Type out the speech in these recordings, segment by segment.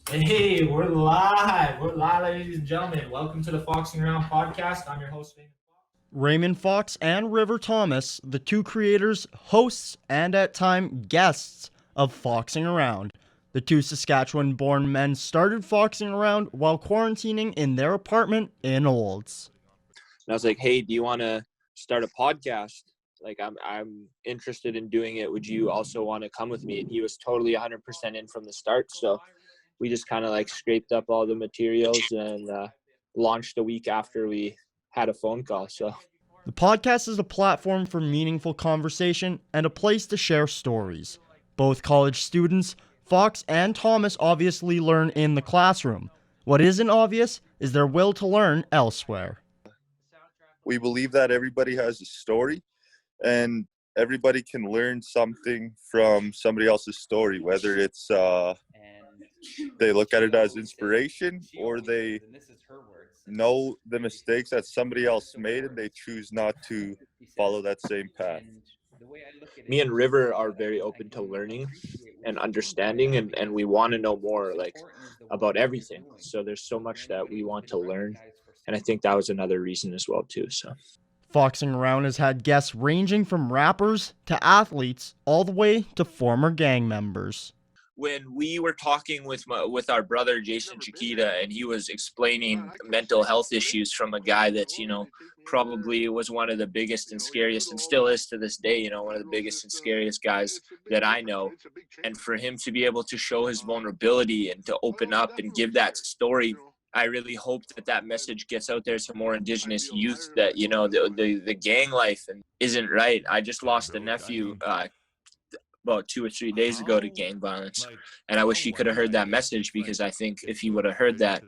Hey, we're live. We're live, ladies and gentlemen. Welcome to the Foxing Around podcast. I'm your host, Raymond Fox. Raymond Fox and River Thomas, the two creators, hosts, and at time guests of Foxing Around. The two Saskatchewan born men started Foxing Around while quarantining in their apartment in Olds. And I was like, hey, do you want to start a podcast? Like, I'm interested in doing it. Would you also want to come with me? And he was totally 100% in from the start. So we just kind of like scraped up all the materials and launched a week after we had a phone call. So The podcast is a platform for meaningful conversation and a place to share stories. Both college students, Fox and Thomas, obviously learn in the classroom. What isn't obvious is their will to learn elsewhere. We believe that everybody has a story and everybody can learn something from somebody else's story, whether it's they look at it as inspiration or they know the mistakes that somebody else made and they choose not to follow that same path. me and River are very open to learning and understanding, and we want to know more like about everything. So there's so much that we want to learn. And I think that was another reason as well, too. So Foxing Around has had guests ranging from rappers to athletes, all the way to former gang members. when we were talking with our brother Jason Chiquita, and he was explaining mental health issues from a guy that's probably was one of the biggest and scariest, and still is to this day, one of the biggest and scariest guys that I know, and for him to be able to show his vulnerability and to open up and give that story, I really hope that message gets out there to more Indigenous youth that the gang life isn't right. I just lost a nephew about 2 or 3 days ago to gang violence, and I wish he could have heard that message, because I think if he would have heard that,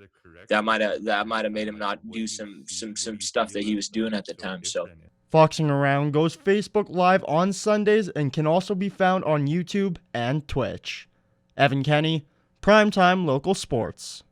that might have made him not do some stuff that he was doing at the time. So Foxing Around goes Facebook Live on Sundays and can also be found on YouTube and Twitch. Evan Kenny, Primetime Local Sports.